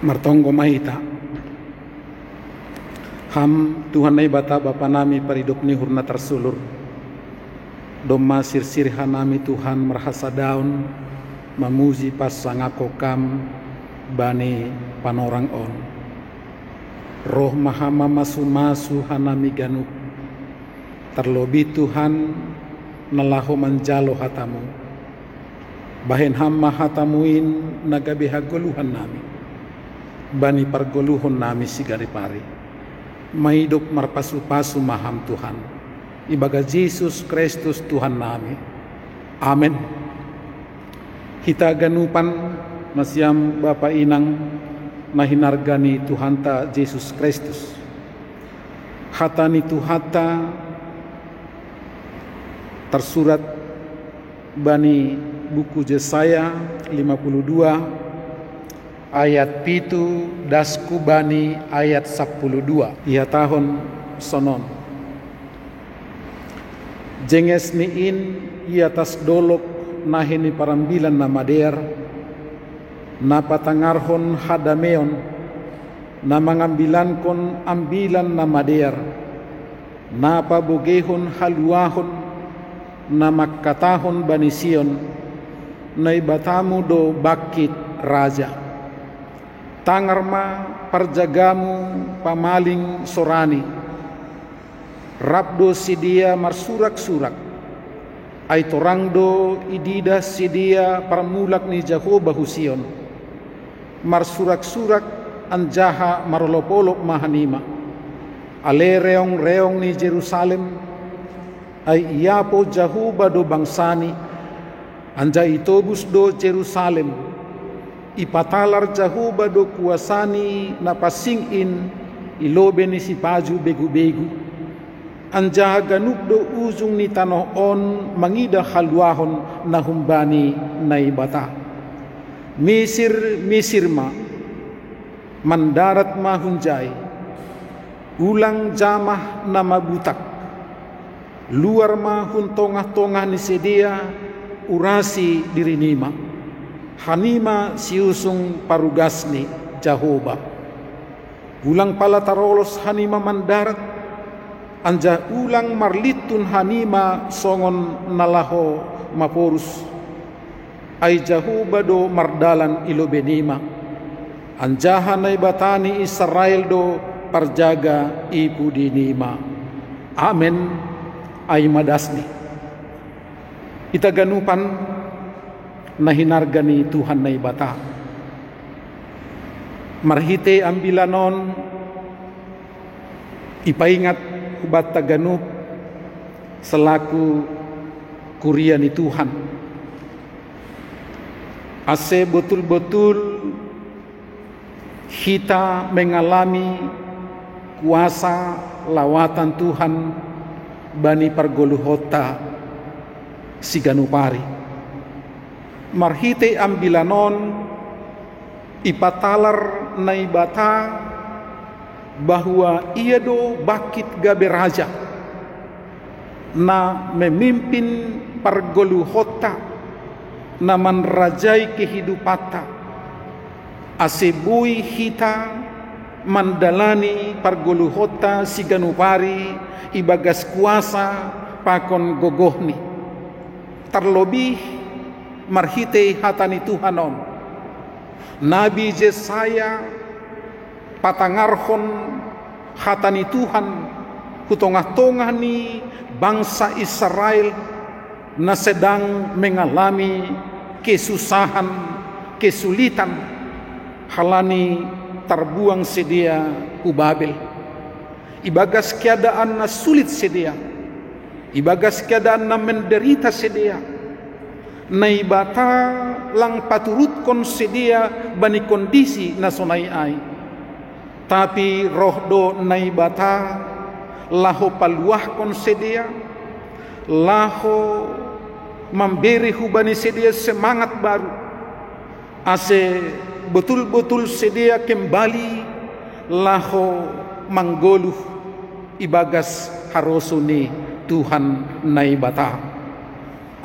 martonggo mahita ham Tuhan nai bata bapa nami paridop ni hurna tersulur doma sir hanami Tuhan merhasa daun mamuzi pas sangakokam bani panorang on roh mahama masu hanami ganuk terlobi Tuhan nalaho manjalo hatamu bahen hamma hatamuin nagabe hagoluhan nami bani pargoluhon nami sigaripari mahidup marpasu-pasu maham Tuhan ibaga Yesus Kristus Tuhan nami amin. Hita ganupan masyam Bapa Inang nahinargani Tuhan ta Yesus Kristus hatani tuhata tersurat bani buku Yesaya 52 ayat pitu dasku bani ayat 12 ia tahun sonon jenges niin ia tas dolok nahini parambilan nama der na patangarhon hadameon na mangambilan kon ambilan nama der na pabogehon haluahon na makatahon bani Sion na ibatamu do bakit raja tangarma parjagamu pamaling sorani rabdo sidia marsurak-surak ay torangdo idida sidia parmulak ni Jehovah Husion marsurak-surak anjaha marolopolok mahanima ale reong-reong ni Jerusalem ay iapo Jehovah do bangsani anja itobus do Jerusalem ipatalar Jehovah do kuasani napasingin ilobe ni si paju begu-begu anja ganuk do ujung ni tanoh on mangida haluahon na humbani na ibata misir ma mandarat mahunjai ulang jamah na mabutak luar mahun tongah-tongah ni sedia urasi dirinima hanima siusung parugasni Jehovah ulang pala tarolos hanima mandarat anja ulang marlitun hanima songon nalaho maporus ay Jehovah do mardalan ilobenima anjaha nay batani Israel do parjaga ipu dinima amen ay madasni ita ganupan nahinargani Tuhan na ibata marhite ambilanon ipaingat hubat taganup selaku kuria ni Tuhan ase betul-betul kita mengalami kuasa lawatan Tuhan bani pargoluhota siganupari marhite ambilanon ipatalar naibata bahwa ia do bakit gabe raja na memimpin pargoluhota na manrajai kehidupata asebui hita mandalani pargoluhota siganupari ibagas kuasa pakon gogohni terlebih marhite hatani Tuhanon Nabi Yesaya patangarhon hatani Tuhan hutongah-tongah ni bangsa Israel na sedang mengalami kesusahan kesulitan halani terbuang sedia ku Babel ibagas keadaan na sulit sedia ibagas keadaan na menderita sedia na ibata lang paturut kon sedia bani kondisi na sonai ai tapi roh do na ibata laho paluah kon sedia laho memberi hubani sedia semangat baru ase betul-betul sedia kembali laho manggoluh ibagas harosuni Tuhan naibata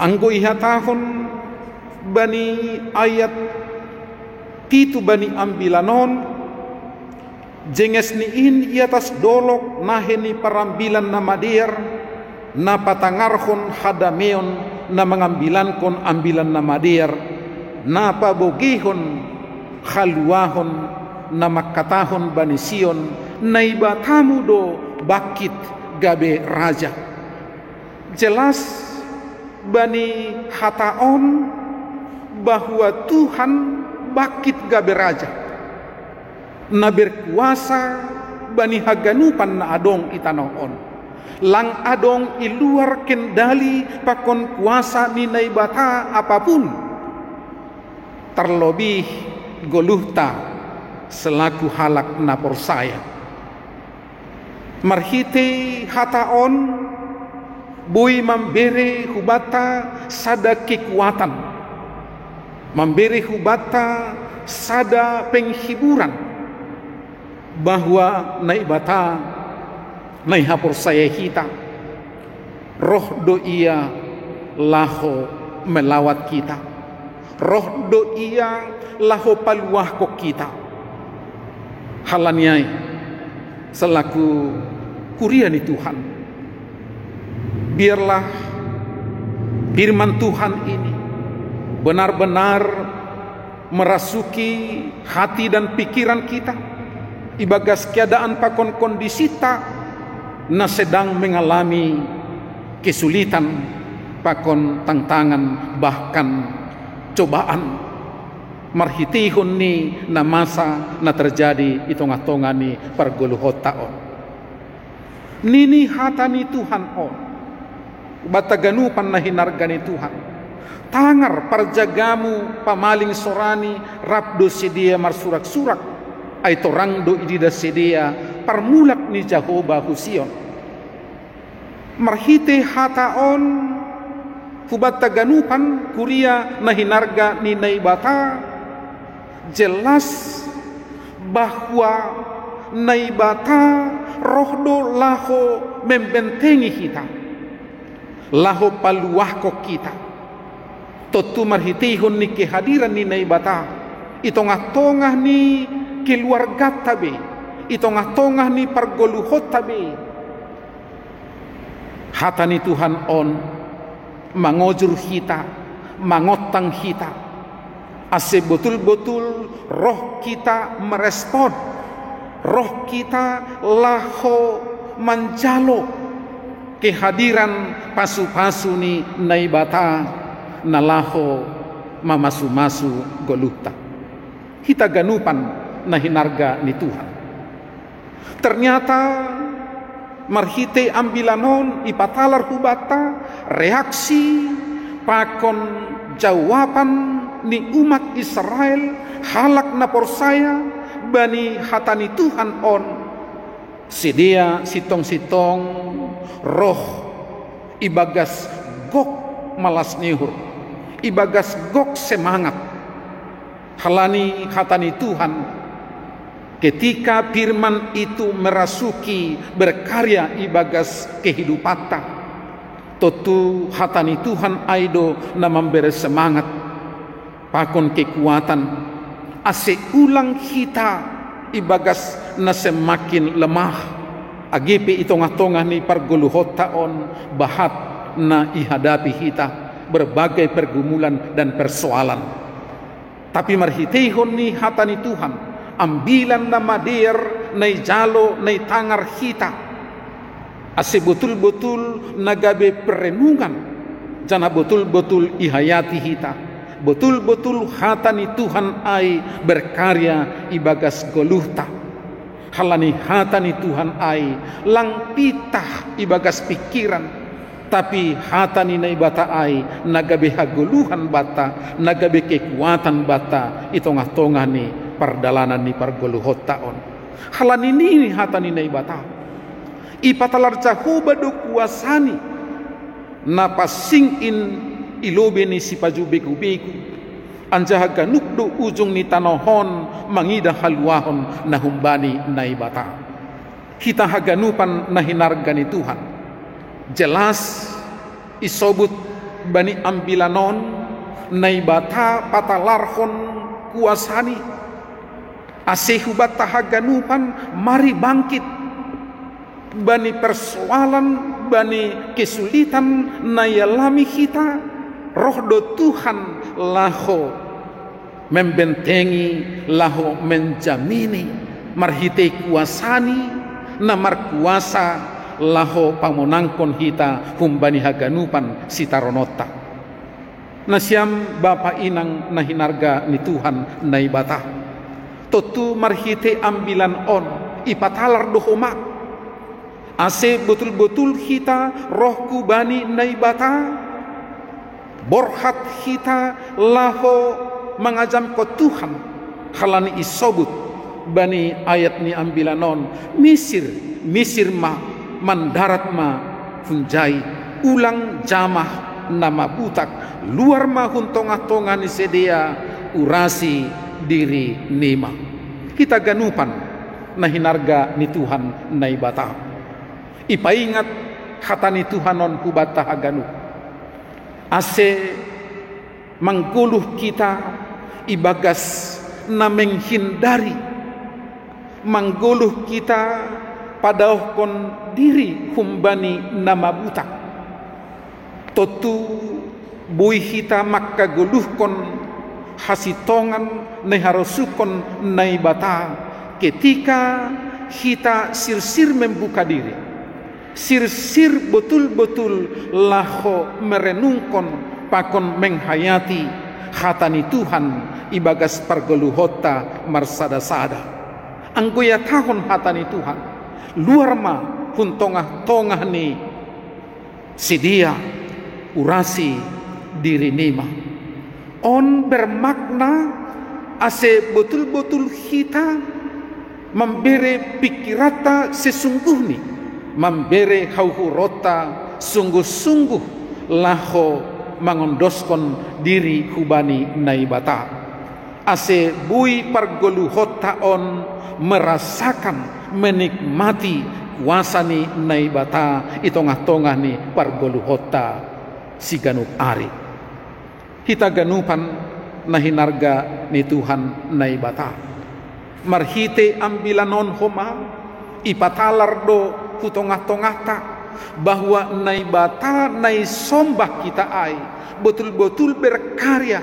anggo ihatahon bani ayat pitu bani ambilanon jenges ni in iatas dolok naheni parambilan na madir na patangarhon hadameon na mengambilankon ambilan na madir na pabogihon haluahon na makatahon banision na ibatamu do bakit gabe raja. Jelas bani hataon bahwa Tuhan bakit gabe raja na berkuasa bani haganupan na adong itanoon lang adong iluar kendali pakon kuasa ni naibata apapun terlebih goluhta selaku halak na porsaya marhite hataon bui memberi hubata sada kekuatan, memberi hubata sada penghiburan bahwa naibata naihapur saya kita roh do ia laho melawat kita, roh do ia laho paluah kok kita halaniai selaku kuriani Tuhan. Biarlah firman Tuhan ini benar-benar merasuki hati dan pikiran kita ibagas keadaan pakon kondisi tak na sedang mengalami kesulitan pakon tantangan bahkan cobaan marhitihun ni na masa na terjadi itonga-tonga ni parguluhot taon nini hatani Tuhan on bataganupan na hinargani Tuhan tangar parjagamu pamaling sorani rabdo sedia marsurak-surak ay torangdo idida sedia parmulak ni Jehovah Husion marhite hataon hubataganupan kuria na hinarga ni naibata jelas bahwa naibata rohdo laho membentengi kita laho paluahko kita totu marhitihon ni kehadiran ni naibata itongah-tongah ni keluarga tabe itongah-tongah ni pargoluhot tabe hatani Tuhan on mangojur kita mangotang kita ase betul-betul roh kita merespon roh kita laho manjalo kehadiran pasu-pasu ni naibata nalaho mamasu-masu golukta kita ganupan na hinarga ni Tuhan ternyata marhite ambilanon ipatalar hubata reaksi pakon jawaban ni umat Israel halak na porsaya bani hatani Tuhan on sedia sitong-sitong roh ibagas gok malas nihur ibagas gok semangat halani hatani Tuhan ketika firman itu merasuki berkarya ibagas kehidupata totu hatani Tuhan aido na memberi semangat pakon kekuatan ase ulang kita ibagas na semakin lemah agipi itongah-tongah ni parguluhot taon bahat na ihadapi kita berbagai pergumulan dan persoalan tapi marhitihon ni hatani Tuhan ambilan na madir na jalo na tangar kita ase betul-betul nagabe perenungan jana betul-betul ihayati kita betul-betul hatani Tuhan ai berkarya ibagas goluhta halani hatani Tuhan ai lang pitah ibagas pikiran tapi hatani naibata ai nagabe haguluhan bata nagabe kekuatan bata itongah-tongah ni pardalanan ni pargoluhot taon halani ni hatani naibata ipatalar Jehovah do kuasani napasing in ilobe ni si pajubegu-begu anjaha ganuk do ujung ni tanohon mangida haluahon na humbani naibata kita haganupan na hinarga ni Tuhan jelas isobut bani ambilanon naibata patalarhon kuasani Ase hubata haganupan mari bangkit bani persoalan, bani kesulitan na yalami kita. Roh do Tuhan laho membentengi, laho menjamini, marhite kuasani na markuasa laho pamonangkon hita humbani haganupan sitaronota. Nasyam bapa inang nahinarga ni Tuhan na ibata. Totu marhite ambilan on ipatalar dohoma. Ase betul-betul kita roh kubani na ibata. Borhat kita laho mengajam ko Tuhan halani isobut bani ayat ni ambilanon misir ma mandarat ma funjai ulang jamah nama butak luar ma huntongah-tongah ni sedia urasi diri nima. Kita ganupan na hinarga ni Tuhan na ibata. Ipaingat hata ni Tuhanon hubata haganu. Ase mangguluh kita ibagas na menghindari, mangguluh kita padahkon diri humbani nama butak. Totu bui kita makka guluhkon hasitongan neharosukon naibata ketika kita sir-sir membuka diri. Sir-sir betul-betul laho merenungkon pakon menghayati hatani Tuhan ibagas pargeluhota marsada-sada. Anggoya tahun hatani Tuhan luar ma huntongah-tongah ni sidia urasi diri nima. On bermakna ase betul-betul kita memberi pikirata sesungguhnya, memberi hauhurota sungguh-sungguh laho mangondoskan diri hubani naibata. Ase bui pargoluhota on merasakan menikmati kuasani naibata itongah-tongah ni pargoluhota si ganup ari. Kita ganupan nahinarga ni Tuhan naibata. Marhite ambilanon homa ipatalar do hutongah-tongahta bahwa naibata nai sombah kita ai betul-betul berkarya.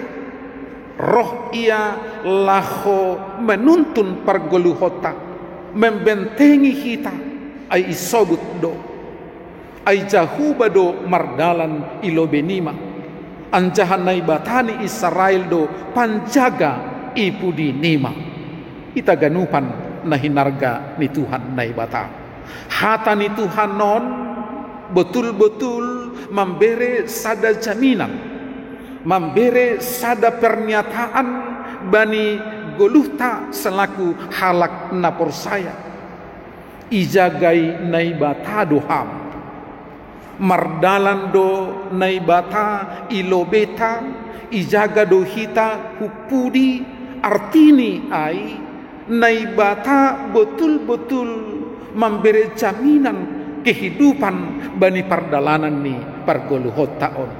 Roh ia laho menuntun pargoluhota membentengi kita ai isobut do ai jahuba do mardalan ilobenima anjahan naibatani Israel do panjaga ipudi nima. Ita ganupan nahinarga ni Tuhan naibata. Hata ni Tuhan non betul-betul memberi sada jaminan, memberi sada pernyataan bani goluhta selaku halak napor saya. Ijagai naibata doham, mardalan do naibata ilobeta, ijaga dohita hupudi artini ai naibata betul-betul memberi jaminan kehidupan bani pardalanan ni pargoluhotaon.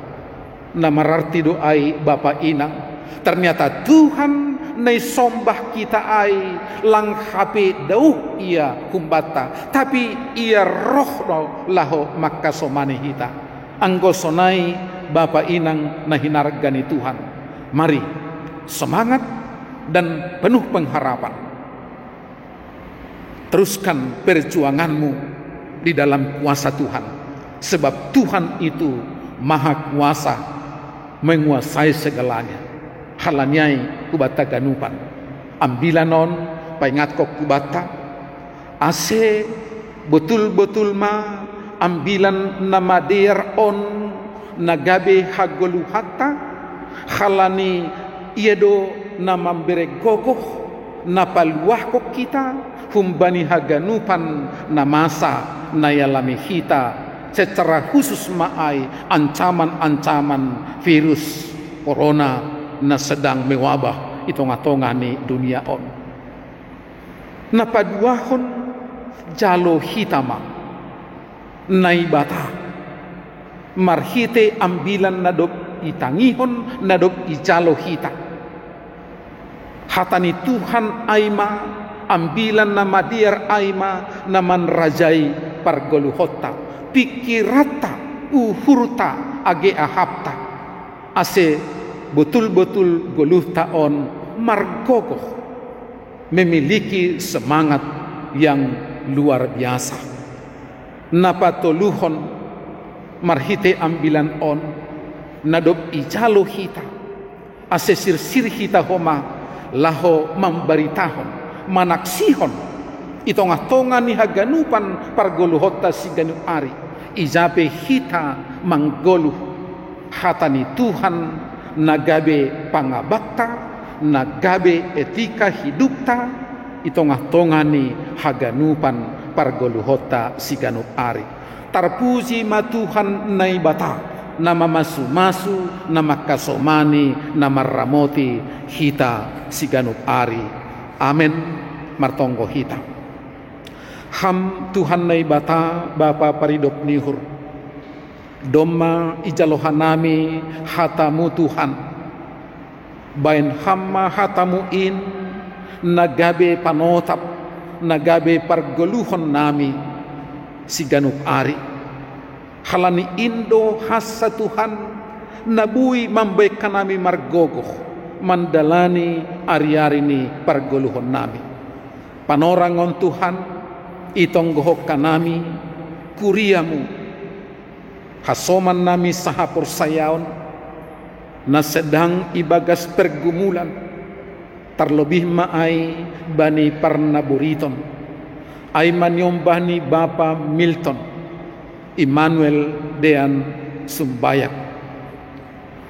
Nama arti doai Bapa Inang ternyata Tuhan nai sombah kita ai lang hape dauh ia kumbata tapi ia roh laho maka somane hita anggosonai Bapa Inang nahinargani Tuhan. Mari semangat dan penuh pengharapan. Teruskan perjuanganmu di dalam kuasa Tuhan. Sebab Tuhan itu maha kuasa menguasai segalanya. Halanyai kubata ganupan. Ambilanon paingat kok kubata. Ase betul-betul ma ambilan nama dear on nagabe hagoluhata. Halani iedo nama beregogoh napaluah kok kita humbani haganupan namasa nayalami kita secara khusus maai ancaman-ancaman virus corona na sedang mewabah itong-atongah ni dunia on. Napaduahon jalo hitama naibata marhite ambilan nadop itangihon nadop ijalo hita. Hatani Tuhan aima, ambilan nama diar aima, naman rajai pargoluhota, pikirata, uhurta, age ahapta, ase betul-betul goluh taon margogoh, memiliki semangat yang luar biasa. Napa toluhon marhite ambilan on, nadop ijalo hita, ase sir hita homa, laho mambaritahon, manaksihon, itong atongan ni haganupan pargoluhota si ganu ari, ijabe hita manggoluh, hatani Tuhan nagabe pangabakta, nagabe etika hidupta, itong atongan ni haganupan pargoluhota si ganu ari. Tarpuji matuhan naibata, nama masu-masu, nama kasomani, nama ramoti hita si ganu ari. Amen. Martonggo hita. Ham Tuhan naibata Bapa paridop nihur. Doma ijalohanami hatamu Tuhan. Bain hamma hatamu in, nagabe panotap, nagabe pargoluhon nami si ganu ari. Halani indo hasa Tuhan, nabui mambaik kanami margogoh, mandalani ari-ari ni pargoluhon nami. Panorangon Tuhan, itong gohok kanami, kuriamu, hasoman nami sahapor sayaon, na sedang ibagas pergumulan, terlebih maay bani parnaburiton, ay manyombah ni Bapa Milton, Emmanuel Dean Sumbayak,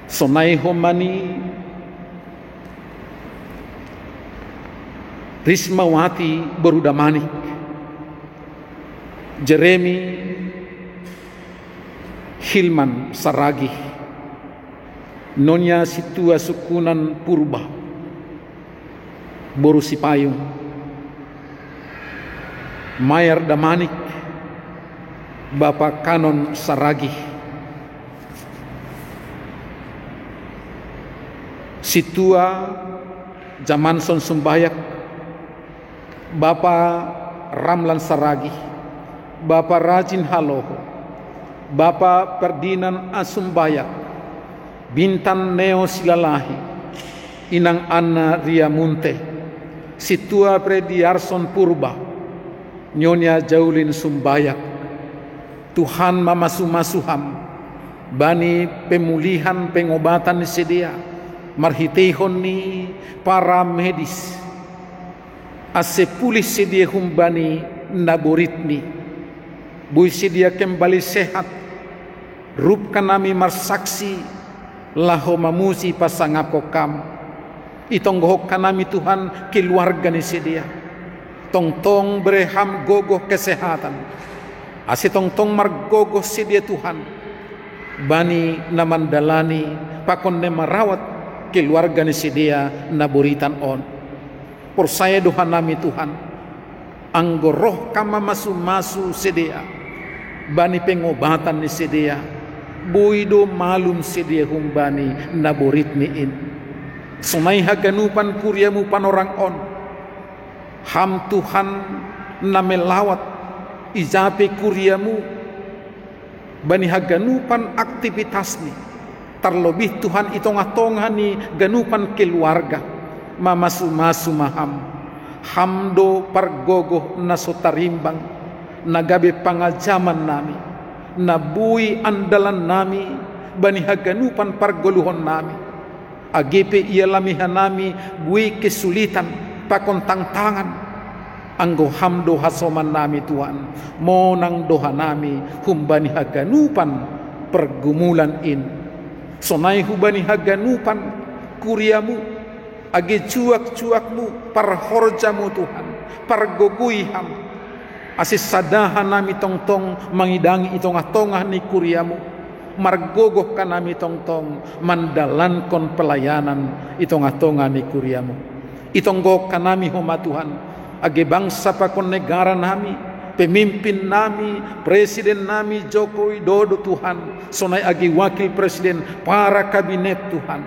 sonay homani Rismawati Borudamanik, Jeremy Hilman Saragi, Nonya Situa Sukunan Purba, Boru Sipayung, Mayar Damanik, Bapak Kanon Saragi, Situa Jamanson Sumbayak, Bapak Ramlan Saragi, Bapak Rajin Haloho, Bapak Perdinan Asumbayak, Bintan Neo Silalahi, Inang Anna Riamunte, Situa Prediarson Purba, Nyonya Jaulin Sumbayak, Tuhan mamasu-masuham, bani pemulihan pengobatan sedia, marhitehon ni para medis, ase pulih sedia humbani naboritni, bui sedia kembali sehat, rup kanami marsaksi, laho mamusi pasangapokam, itong gohok kanami Tuhan keluarga ni sedia, tong-tong bereham gogoh kesehatan, ase tong-tong margogoh sedia Tuhan, bani namandalani pakon ne marawat keluarga ni sedia naburitan on. Por saya doa nami Tuhan, anggoroh kama masu-masu sedia, bani pengobatan ni sedia, buido malum sedia humbani naborit miin. Sunai haganupan kuryamu panorang on, ham Tuhan namelawat ijape kuryamu, bani haganupan aktivitas ni, terlebih Tuhan itong atongan ni ganupan keluarga, mamasu-masu maham, hamdo pargogoh nasotarimbang, nagabe pangajaman nami, nabui andalan nami, bani haganupan pargoluhon nami, agepe ialamihan nami, bui kesulitan, pakontang tangan, anggo hamdo hasoman nami Tuhan, monang doha nami, humbani haganupan pergumulan in, sonai hubani haganupan kuryamu, age cuak-cuakmu, parhorjamu Tuhan, pargoguyham, asis sadahan nami tong-tong mangidangi itong atongah ni kuryamu, margogoh ka nami tong-tong mandalankon pelayanan itong atongah ni kuryamu, itong gok ka nami homa Tuhan, age bangsa pakon negara nami, pemimpin nami, presiden nami Joko Widodo Tuhan, sonai age wakil presiden, para kabinet Tuhan,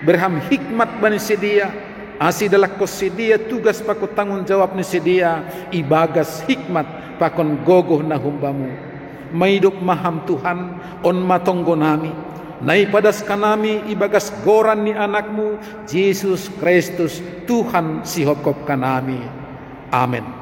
berham hikmat bani sedia, Asidalak ko sedia tugas pakon tanggung jawab ni sedia ibagas hikmat pakon gogoh na humbamu. Maidop maham Tuhan on matonggo nami. Naipadas kanami ibagas goran ni anakmu, Yesus Kristus, Tuhan sihokop kanami. Amin.